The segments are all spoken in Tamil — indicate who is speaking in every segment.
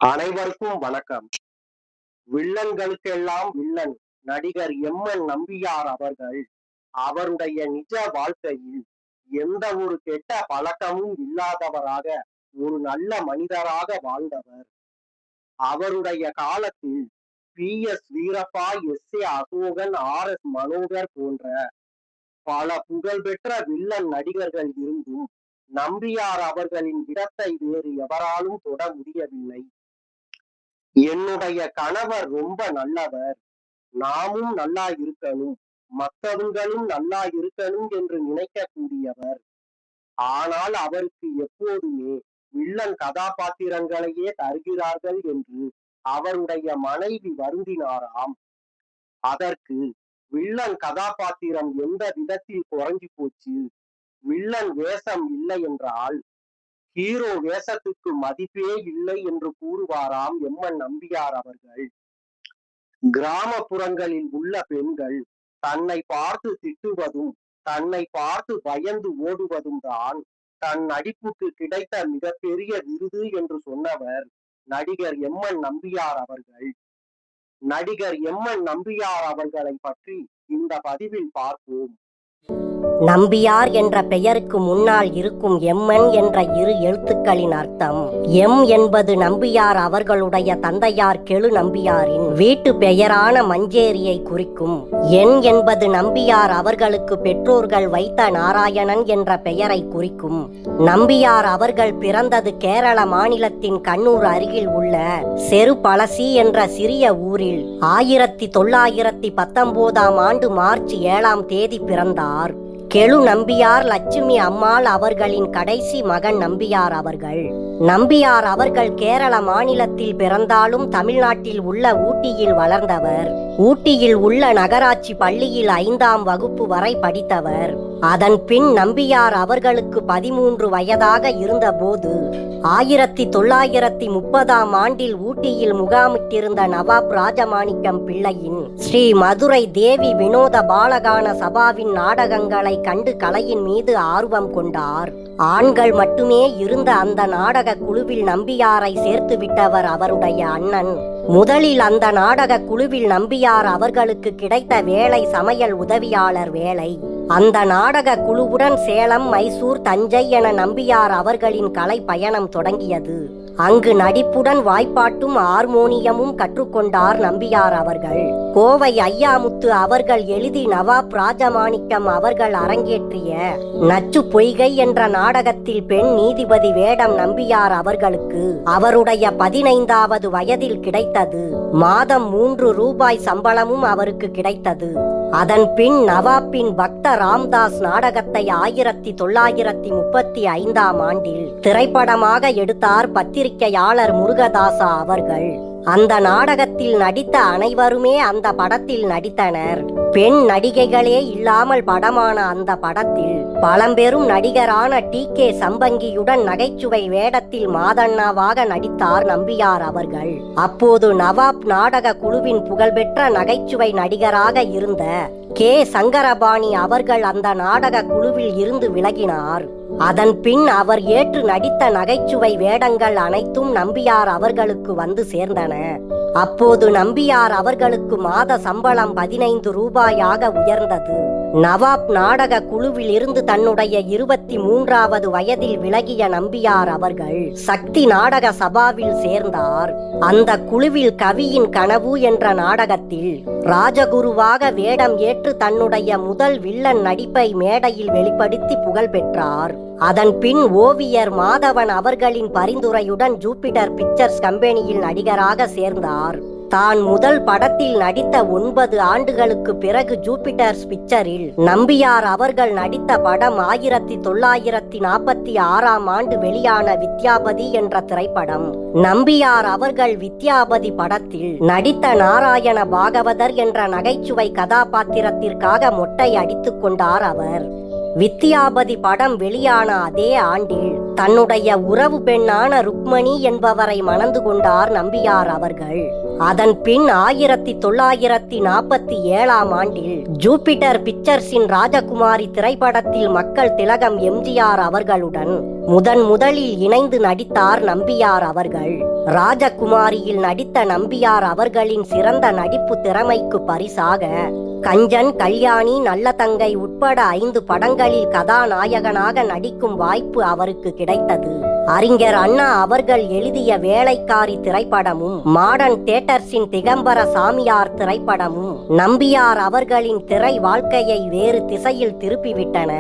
Speaker 1: அனைவருக்கும் வணக்கம். வில்லன்களுக்கெல்லாம் வில்லன் நடிகர் எம்.என். நம்பியார் அவர்கள் அவருடைய நிஜ வாழ்க்கையில் எந்த ஒரு கெட்ட பழக்கமும் இல்லாதவராக ஒரு நல்ல மனிதராக வாழ்ந்தவர். அவருடைய காலத்தில் பி.எஸ். வீரப்பா, எஸ்.ஏ. அசோகன், ஆர்.எஸ். மனோகர் போன்ற பல புகழ்பெற்ற வில்லன் நடிகர்கள் இருந்தும் நம்பியார் அவர்களின் இடத்தை வேறு எவராலும் தொட முடியவில்லை. என்னுடைய கணவர் ரொம்ப நல்லவர், நாமும் நல்லா இருக்கணும், மற்றவங்களும் நல்லா இருக்கணும் என்று நினைக்கக்கூடியவர். ஆனால் அவருக்கு எப்போதுமே வில்லன் கதாபாத்திரங்களையே தருகிறார்கள் என்று அவருடைய மனைவி வருந்தினாராம். அதற்கு வில்லன் கதாபாத்திரம் எந்த விதத்தில் குறைஞ்சு போச்சு, வில்லன் வேஷம் இல்லை என்றால் ஹீரோ வேஷத்துக்கு மதிப்பே இல்லை என்று கூறுவாராம் எம்.என். நம்பியார் அவர்கள். கிராமப்புறங்களில் உள்ள பெண்கள் தன்னை பார்த்து திட்டுவதும் தன்னை பார்த்து பயந்து ஓடுவதும் தான் தன் நடிப்புக்கு கிடைத்த மிகப்பெரிய விருது என்று சொன்னவர் நடிகர் எம்.என். நம்பியார் அவர்கள். நடிகர் எம்.என். நம்பியார் அவர்களை பற்றி இந்த பதிவில் பார்ப்போம்.
Speaker 2: நம்பியார் என்ற பெயருக்கு முன்னால் இருக்கும் எம்.என். என்ற இரு எழுத்துக்களின் அர்த்தம். எம் என்பது நம்பியார் அவர்களுடைய தந்தையார் கெழு நம்பியாரின் வீட்டு பெயரான மஞ்சேரியை குறிக்கும். என் என்பது நம்பியார் அவர்களுக்கு பெற்றோர்கள் வைத்த நாராயணன் என்ற பெயரை குறிக்கும். நம்பியார் அவர்கள் பிறந்தது கேரள மாநிலத்தின் கண்ணூர் அருகில் உள்ள செருபலசி என்ற சிறிய ஊரில் 1919 ஆண்டு மார்ச் 7 பிறந்தார். கெழு நம்பியார் லட்சுமி அம்மாள் அவர்களின் கடைசி மகன் நம்பியார் அவர்கள். நம்பியார் அவர்கள் கேரள மாநிலத்தில் பிறந்தாலும் தமிழ்நாட்டில் உள்ள ஊட்டியில் வளர்ந்தவர். ஊட்டியில் உள்ள நகராட்சி பள்ளியில் 5ஆம் வகுப்பு வரை படித்தவர். அதன் பின் நம்பியார் அவர்களுக்கு 13 வயதாக இருந்தபோது 1930 ஆண்டில் ஊட்டியில் முகாமிட்டிருந்த நவாப் ராஜமாணிக்கம் பிள்ளையின் ஸ்ரீ மதுரை தேவி வினோத பாலகான சபாவின் நாடகங்களை கண்டு கலையின் மீது ஆர்வம் கொண்டார். ஆண்கள் மட்டுமே இருந்த அந்த நாடக குழுவில் நம்பியாரை சேர்த்து விட்டவர் அவருடைய அண்ணன். முதலில் அந்த நாடக குழுவில் நம்பியார் அவர்களுக்கு கிடைத்த வேலை சமையல் உதவியாளர் வேலை. அந்த நாடக குழுவுடன் சேலம், மைசூர், தஞ்சை என நம்பியார் அவர்களின் கலை பயணம் தொடங்கியது. அங்கு நடிப்புடன் வாய்ப்பாட்டும் ஹார்மோனியமும் கற்றுக்கொண்டார் நம்பியார் அவர்கள். கோவை ஐயாமுத்து அவர்கள் எழுதி நவாப் ராஜமாணிக்கம் அவர்கள் அரங்கேற்றிய நச்சு பொய்கை என்ற நாடகத்தில் பெண் நீதிபதி வேடம் நம்பியார் அவர்களுக்கு அவருடைய 15வது வயதில் கிடைத்தது. மாதம் 3 ரூபாய் சம்பளமும் அவருக்கு கிடைத்தது. அதன் பின் நவாப்பின் பக்த ராம்தாஸ் நாடகத்தை 1935 ஆண்டில் திரைப்படமாக எடுத்தார் பத்திரிகையாளர் முருகதாசா அவர்கள். அந்த நாடகத்தில் நடித்த அனைவருமே அந்த படத்தில் நடித்தனர். பெண் நடிகைகளே இல்லாமல் படமான அந்த படத்தில் பழம்பெரும் நடிகரான டி.கே. சம்பங்கியுடன் நகைச்சுவை வேடத்தில் மாதண்ணாவாக நடித்தார் நம்பியார் அவர்கள். அப்போது நவாப் நாடக குழுவின் புகழ்பெற்ற நகைச்சுவை நடிகராக இருந்த கே. சங்கரபாணி அவர்கள் அந்த நாடக குழுவில் இருந்து விலகினார். அதன் பின் அவர் ஏற்று நடித்த நகைச்சுவை வேடங்கள் அனைத்தும் நம்பியார் அவர்களுக்கு வந்து சேர்ந்தன. அப்போது நம்பியார் அவர்களுக்கு மாத சம்பளம் 15 ரூபாயாக உயர்ந்தது. நவாப் நாடக குழுவில் இருந்து தன்னுடைய 23வது வயதில் விலகிய நம்பியார் அவர்கள் சக்தி நாடக சபாவில் சேர்ந்தார். அந்த குழுவில் கவியின் கனவு என்ற நாடகத்தில் ராஜகுருவாக வேடம் ஏற்று தன்னுடைய முதல் வில்லன் நடிப்பை மேடையில் வெளிப்படுத்தி புகழ் பெற்றார். அதன் பின் ஓவியர் மாதவன் அவர்களின் பரிந்துரையுடன் ஜூபிட்டர் பிக்சர்ஸ் கம்பெனியில் நடிகராக சேர்ந்தார். தான் முதல் படத்தில் நடித்த 9 ஆண்டுகளுக்கு பிறகு ஜூபிட்டர்ஸ் பிக்சரில் நம்பியார் அவர்கள் நடித்த படம் 1946 ஆண்டு வெளியான வித்யாபதி என்ற திரைப்படம். நம்பியார் அவர்கள் வித்யாபதி படத்தில் நடித்த நாராயண பாகவதர் என்ற நகைச்சுவை கதாபாத்திரத்திற்காக மொட்டை அடித்துக் கொண்டார் அவர். வித்யாபதி படம் வெளியான அதே ஆண்டில் தன்னுடைய உறவு பெண்ணான ருக்மணி என்பவரை மணந்து கொண்டார் நம்பியார் அவர்கள். அதன் பின் 1947ஆம் ஆண்டில் ஜூபிட்டர் பிக்சர்ஸின் ராஜகுமாரி திரைப்படத்தில் மக்கள் திலகம் எம்ஜிஆர் அவர்களுடன் முதலில் இணைந்து நடித்தார் நம்பியார் அவர்கள். ராஜகுமாரியில் நடித்த நம்பியார் அவர்களின் சிறந்த நடிப்பு திறமைக்கு பரிசாக கஞ்சன், கல்யாணி, நல்ல தங்கை உட்பட 5 படங்களில் கதாநாயகனாக நடிக்கும் வாய்ப்பு அவருக்கு கிடைத்தது. அறிஞர் அண்ணா அவர்கள் எழுதிய வேலைக்காரி திரைப்படமும் மாடர்ன் தியேட்டர்ஸின் திகம்பர சாமியார் திரைப்படமும் நம்பியார் அவர்களின் திரை வாழ்க்கையை வேறு திசையில் திருப்பிவிட்டன.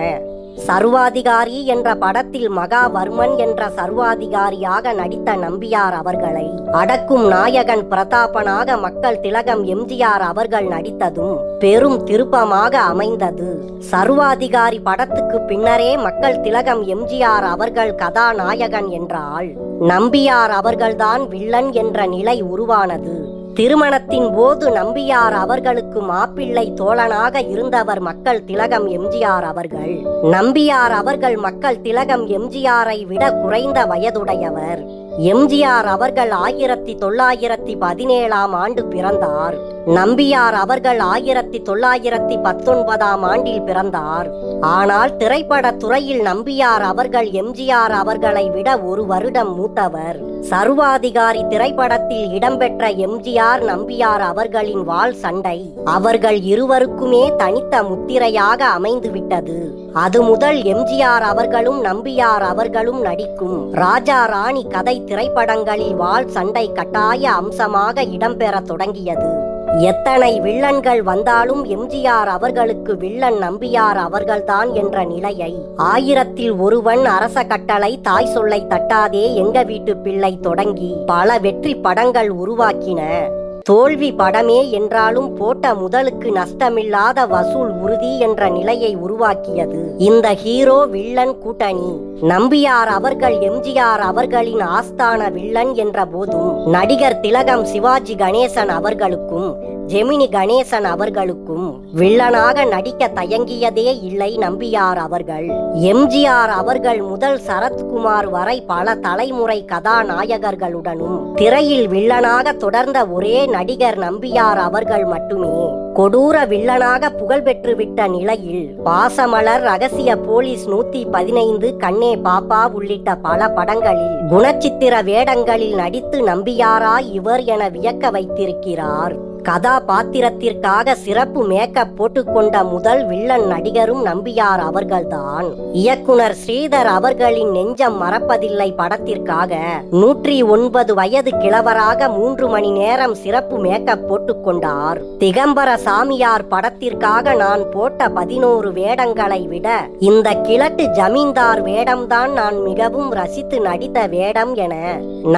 Speaker 2: சர்வாதிகாரி என்ற படத்தில் மகாவர்மன் என்ற சர்வாதிகாரியாக நடித்த நம்பியார் அவர்களை அடக்கும் நாயகன் பிரதாபனாக மக்கள் திலகம் எம்ஜிஆர் அவர்கள் நடித்ததும் பெரும் திருப்பமாக அமைந்தது. சர்வாதிகாரி படத்துக்கு பின்னரே மக்கள் திலகம் எம்ஜிஆர் அவர்கள் கதாநாயகன் என்றால் நம்பியார் அவர்கள்தான் வில்லன் என்ற நிலை உருவானது. திருமணத்தின் போது நம்பியார் அவர்களுக்கு மாப்பிள்ளை தோழனாக இருந்தவர் மக்கள் திலகம் எம்ஜிஆர் அவர்கள். நம்பியார் அவர்கள் மக்கள் திலகம் எம்ஜிஆரை விட குறைந்த வயதுடையவர். எம்ஜிஆர் அவர்கள் 1917ஆம் ஆண்டு பிறந்தார். நம்பியார் அவர்கள் 1919ஆம் ஆண்டில் பிறந்தார். ஆனால் திரைப்பட துறையில் நம்பியார் அவர்கள் எம்ஜிஆர் அவர்களை விட 1 வருடம் மூத்தவர். சர்வாதிகாரி திரைப்படத்தில் இடம்பெற்ற எம்ஜிஆர் நம்பியார் அவர்களின் வாள் சண்டை அவர்கள் இருவருக்குமே தனித்த முத்திரையாக அமைந்துவிட்டது. அது முதல் எம்ஜிஆர் அவர்களும் நம்பியார் அவர்களும் நடிக்கும் ராஜா ராணி கதை திரைப்படங்களில் வாள் சண்டை கட்டாய அம்சமாக இடம்பெற தொடங்கியது. எத்தனை வில்லன்கள் வந்தாலும் எம்ஜிஆர் அவர்களுக்கு வில்லன் நம்பியார் அவர்கள்தான் என்ற நிலையை 1000ல் ஒருவன், அரச கட்டளை, தாய் சொல்லை தட்டாதே, எங்க வீட்டு பிள்ளை தொடங்கி பல வெற்றி படங்கள் உருவாக்கின. தோல்வி படமே என்றாலும் போட்ட முதலுக்கு நஷ்டமில்லாத வசூல் உறுதி என்ற நிலையை உருவாக்கியது இந்த ஹீரோ வில்லன் கூட்டணி. நம்பியார் அவர்கள் எம்ஜிஆர் அவர்களின் ஆஸ்தான வில்லன் என்ற போதும் நடிகர் திலகம் சிவாஜி கணேசன் அவர்களுக்கும் ஜெமினி கணேசன் அவர்களுக்கும் வில்லனாக நடிக்க தயங்கியதே இல்லை நம்பியார் அவர்கள். எம்ஜிஆர் அவர்கள் முதல் சரத்குமார் வரை பல தலைமுறை கதாநாயகர்களுடனும் திரையில் வில்லனாக தொடர்ந்த ஒரே நடிகர் நம்பியார் அவர்கள் மட்டுமே. கொடூர வில்லனாக புகழ் பெற்றுவிட்ட நிலையில் பாசமலர், ரகசிய போலீஸ் 115, கண்ணே பாப்பா உள்ளிட்ட பல படங்களில் குணச்சித்திர வேடங்களில் நடித்து நம்பியாரா இவர் என வியக்க வைத்திருக்கிறார். கதாபாத்திரத்திற்காக சிறப்பு மேக்கப் போட்டுக்கொண்ட முதல் வில்லன் நடிகரும் நம்பியார் அவர்கள்தான். இயக்குனர் ஸ்ரீதர் அவர்களின் நெஞ்சம் மறப்பதில்லை படத்திற்காக 109 வயது கிழவராக 3 மணி நேரம் சிறப்பு மேக்கப் போட்டுக்கொண்டார். திகம்பர சாமியார் படத்திற்காக நான் போட்ட 11 வேடங்களை விட இந்த கிழட்டு ஜமீன்தார் வேடம்தான் நான் மிகவும் ரசித்து நடித்த வேடம் என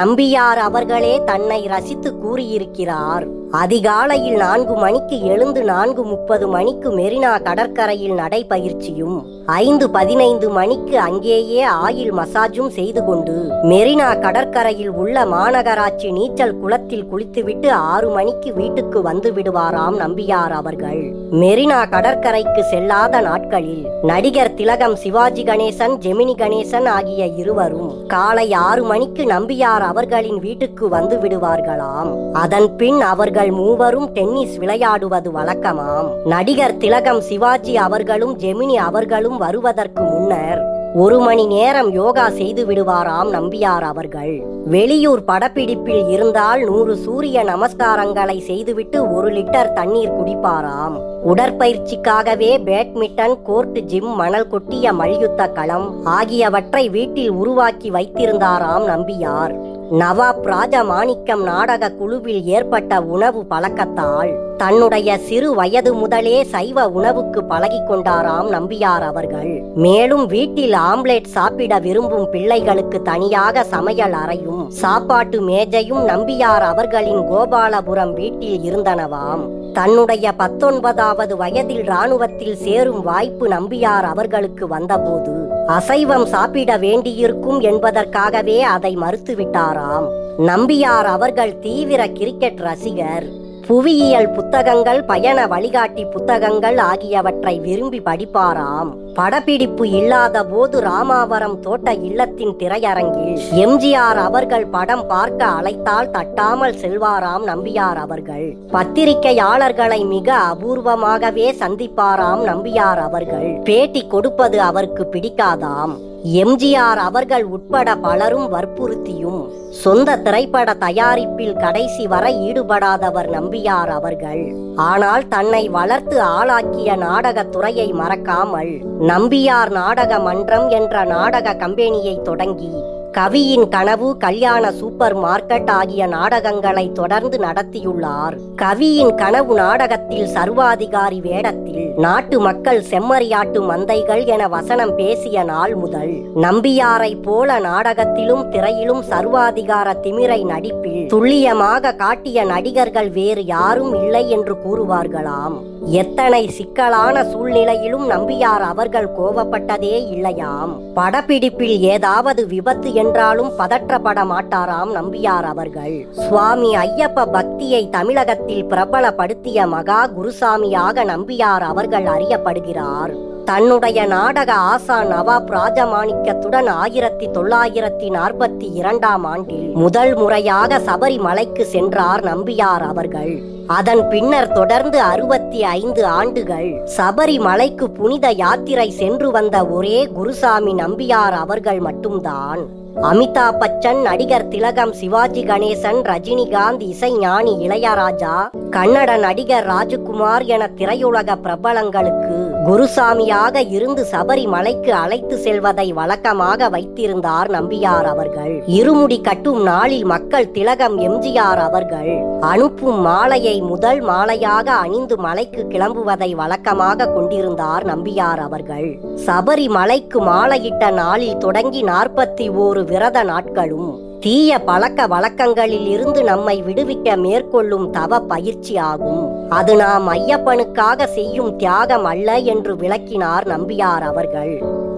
Speaker 2: நம்பியார் அவர்களே தன்னை ரசித்து கூறியிருக்கிறார். அதிகாலையில் 4 மணிக்கு எழுந்து 4:30 மணிக்கு மெரினா கடற்கரையில் நடைபயிற்சியும் 5:15 மணிக்கு அங்கேயே ஆயில் மசாஜும் செய்து கொண்டு மெரினா கடற்கரையில் உள்ள மாநகராட்சி நீச்சல் குளத்தில் குளித்துவிட்டு 6 மணிக்கு வீட்டுக்கு வந்து விடுவாராம் நம்பியார் அவர்கள். மெரினா கடற்கரைக்கு செல்லாத நாட்களில் நடிகர் திலகம் சிவாஜி கணேசன், ஜெமினி கணேசன் ஆகிய இருவரும் காலை 6 மணிக்கு நம்பியார் அவர்களின் வீட்டுக்கு வந்து விடுவார்களாம். அதன் பின் அவர்கள் மூவரும் டென்னிஸ் விளையாடுவது வழக்கமாம். நடிகர் திலகம் சிவாஜி அவர்களும் ஜெமினி அவர்களும் வருவதற்கு முன்னர் 1 மணி நேரம் யோகா செய்து விடுவாராம் நம்பியார் அவர்கள். வெளியூர் படப்பிடிப்பில் இருந்தால் 100 சூரிய நமஸ்காரங்களை செய்துவிட்டு 1 லிட்டர் தண்ணீர் குடிப்பாராம். உடற்பயிற்சிக்காகவே பேட்மிண்டன் கோர்ட், ஜிம், மணல் கொட்டிய மல்யுத்த களம் ஆகியவற்றை வீட்டில் உருவாக்கி வைத்திருந்தாராம் நம்பியார். நவாப் ராஜமாணிக்கம் நாடக குழுவில் ஏற்பட்ட உணவு பழக்கத்தால் தன்னுடைய சிறு வயது முதலே சைவ உணவுக்கு பழகி கொண்டாராம் நம்பியார் அவர்கள். மேலும் வீட்டில் ஆம்லேட் சாப்பிட விரும்பும் பிள்ளைகளுக்கு தனியாக சமையல் அறையும் சாப்பாட்டு மேஜையும் நம்பியார் அவர்களின் கோபாலபுரம் வீட்டில் இருந்தனவாம். தன்னுடைய 19வது வயதில் இராணுவத்தில் சேரும் வாய்ப்பு நம்பியார் அவர்களுக்கு வந்தபோது அசைவம் சாப்பிட வேண்டியிருக்கும் என்பதற்காகவே அதை மறுத்துவிட்டாராம். நம்பியார் அவர்கள் தீவிர கிரிக்கெட் ரசிகர். புவியியல் புத்தகங்கள், பயண வழிகாட்டி புத்தகங்கள் ஆகியவற்றை விரும்பி படிப்பாராம். படப்பிடிப்பு இல்லாத போது ராமாவரம் தோட்ட இல்லத்தின் திரையரங்கில் எம்ஜிஆர் அவர்கள் படம் பார்க்க அழைத்தால் தட்டாமல் செல்வாராம் நம்பியார் அவர்கள். பத்திரிகையாளர்களை மிக அபூர்வமாகவே சந்திப்பாராம் நம்பியார் அவர்கள். பேட்டி கொடுப்பது அவருக்கு பிடிக்காதாம். எம்ஜிஆர் அவர்கள் உட்பட பலரும் வற்புறுத்தியும் சொந்த திரைப்பட தயாரிப்பில் கடைசி வரை ஈடுபடாதவர் நம்பியார் அவர்கள். ஆனால் தன்னை வளர்த்து ஆளாக்கிய நாடகத் துறையை மறக்காமல் நம்பியார் நாடக மன்றம் என்ற நாடக கம்பெனியை தொடங்கி கவியின் கனவு, கல்யாண சூப்பர் மார்க்கெட் ஆகிய நாடகங்களை தொடர்ந்து நடத்தியுள்ளார். கவியின் கனவு நாடகத்தில் சர்வாதிகாரி வேடத்தில் நாட்டு மக்கள் செம்மறியாட்டு மந்தைகள் என வசனம் பேசிய நாள் முதல் நம்பியாரை போல நாடகத்திலும் திரையிலும் சர்வாதிகார திமிரை நடிப்பில் துல்லியமாக காட்டிய நடிகர்கள் வேறு யாரும் இல்லை என்று கூறுவார்களாம். எத்தனை சிக்கலான சூழ்நிலையிலும் நம்பியார் அவர்கள் கோபப்பட்டதே இல்லையாம். படப்பிடிப்பில் ஏதாவது விபத்து என்றாலும் பதற்றப்பட மாட்டாராம் நம்பியார் அவர்கள். சுவாமி ஐயப்ப பக்தியை தமிழகத்தில் பிரபலப்படுத்திய மகா குருசாமியாக நம்பியார் அவர்கள் அறியப்படுகிறார். தன்னுடைய நாடக ஆசான் நவாப் ராஜமாணிக்கத்துடன் 1942ஆம் ஆண்டில் முதல் முறையாக சபரிமலைக்கு சென்றார் நம்பியார் அவர்கள். அதன் பின்னர் தொடர்ந்து 65 ஆண்டுகள் சபரிமலைக்கு புனித யாத்திரை சென்று வந்த ஒரே குருசாமி நம்பியார் அவர்கள் மட்டும்தான். அமிதாப் பச்சன், நடிகர் திலகம், சிவாஜி கணேசன், ரஜினிகாந்த், இசைஞானி இளையராஜா, கன்னட நடிகர் ராஜகுமார் என திரையுலக பிரபலங்களுக்கு குருசாமியாக இருந்து சபரிமலைக்கு அழைத்து செல்வதை வழக்கமாக வைத்திருந்தார் நம்பியார் அவர்கள். இருமுடி கட்டும் நாளில் மக்கள் திலகம் எம்ஜிஆர் அவர்கள் அனுப்பும் மாலையை முதல் மாலையாக அணிந்து மலைக்கு கிளம்புவதை வழக்கமாக கொண்டிருந்தார் நம்பியார் அவர்கள். சபரிமலைக்கு மாலையிட்ட நாளில் தொடங்கி 41 விரத நாட்களும் தீய பழக்க வழக்கங்களில் இருந்து நம்மை விடுவிக்க மேற்கொள்ளும் தவ பயிற்சி ஆகும். அது நாம் ஐயப்பனுக்காக செய்யும் தியாகம் அல்ல என்று விளக்கினார் நம்பியார் அவர்கள்.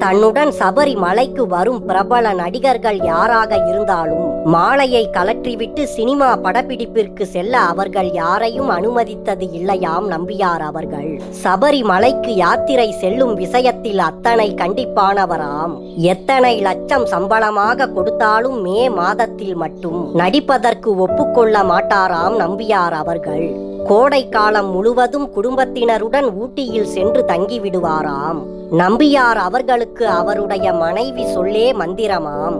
Speaker 2: தன்னுடன் சபரிமலைக்கு வரும் பிரபல நடிகர்கள் யாராக இருந்தாலும் மாலையை கலற்றிவிட்டு சினிமா படப்பிடிப்பிற்கு செல்ல அவர்கள் யாரையும் அனுமதித்தது இல்லையாம் நம்பியார் அவர்கள். சபரிமலைக்கு யாத்திரை செல்லும் விஷயத்தில் அத்தனை கண்டிப்பானவராம். எத்தனை லட்சம் சம்பளமாக கொடுத்தாலும் மே மாதத்தில் மட்டும் நடிப்பதற்கு ஒப்புக்கொள்ள மாட்டாராம் நம்பியார் அவர்கள். கோடை காலம் முழுவதும் குடும்பத்தினருடன் ஊட்டியில் சென்று தங்கிவிடுவாராம். நம்பியார் அவர்களுக்கு அவருடைய மனைவி சொல்லே மந்திரமாம்.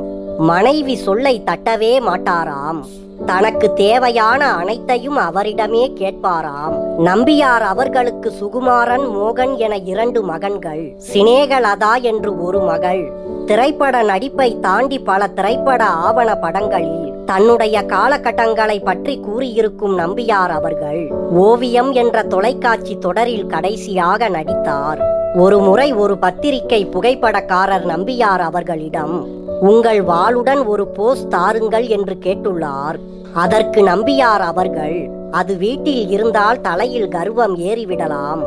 Speaker 2: மனைவி சொல்லை தட்டவே மாட்டாராம். தனக்கு தேவையான அனைத்தையும் அவரிடமே கேட்பாராம். நம்பியார் அவர்களுக்கு சுகுமாரன், மோகன் என 2 மகன்கள், சினேகலதா என்று ஒரு மகள். திரைப்பட நடிப்பை தாண்டி பல திரைப்பட ஆவண படங்களில் தன்னுடைய காலகட்டங்களை பற்றி கூறியிருக்கும் நம்பியார் அவர்கள் ஓவியம் என்ற தொலைக்காட்சி தொடரில் கடைசியாக நடித்தார். ஒரு முறை ஒரு பத்திரிகை புகைப்படக்காரர் நம்பியார் அவர்களிடம் உங்கள் வாளுடன் ஒரு போஸ் தாருங்கள் என்று கேட்டுள்ளார். அதற்கு நம்பியார் அவர்கள் அது வீட்டில் இருந்தால் தலையில் கர்வம் ஏறிவிடலாம்,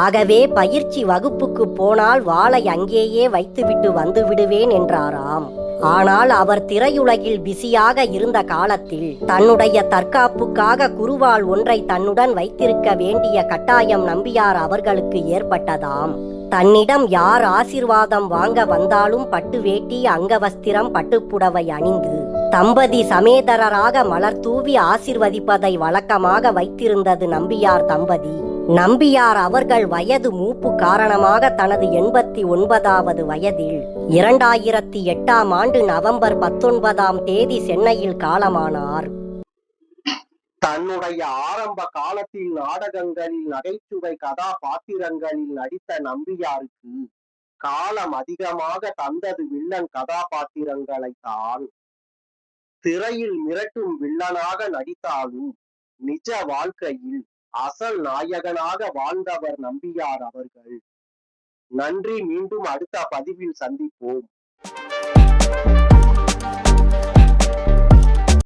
Speaker 2: ஆகவே பயிற்சி வகுப்புக்கு போனால் வாளை அங்கேயே வைத்துவிட்டு வந்து விடுவேன் என்றாராம். ஆனால் அவர் திரையுலகில் பிஸியாக இருந்த காலத்தில் தன்னுடைய தற்காப்புக்காக குருவாள் ஒன்றை தன்னுடன் வைத்திருக்க வேண்டிய கட்டாயம் நம்பியார் அவர்களுக்கு ஏற்பட்டதாம். தன்னிடம் யார் ஆசீர்வாதம் வாங்க வந்தாலும் பட்டு வேட்டி, அங்கவஸ்திரம், பட்டுப்புடவை அணிந்து தம்பதி சமேதரராக மலர் தூவி ஆசீர்வதிப்பதை வழக்கமாக வைத்திருந்தது நம்பியார் தம்பதி. நம்பியார் அவர்கள் வயது மூப்பு காரணமாக தனது 89வது வயதில் 2008ஆம் ஆண்டு நவம்பர் 19ஆம் தேதி சென்னையில் காலமானார்.
Speaker 1: தன்னுடைய ஆரம்ப காலத்தில் நாடகங்களில் நகைச்சுவை கதாபாத்திரங்களில் நடித்த நம்பியாருக்கு காலம் அதிகமாக தந்தது வில்லன் கதாபாத்திரங்களை தான். திரையில் மிரட்டும் வில்லனாக நடித்தாலும் நிஜ வாழ்க்கையில் அசல் நாயகனாக வாழ்ந்தவர் நம்பியார் அவர்கள். நன்றி. மீண்டும் அடுத்த பதிவில் சந்திப்போம்.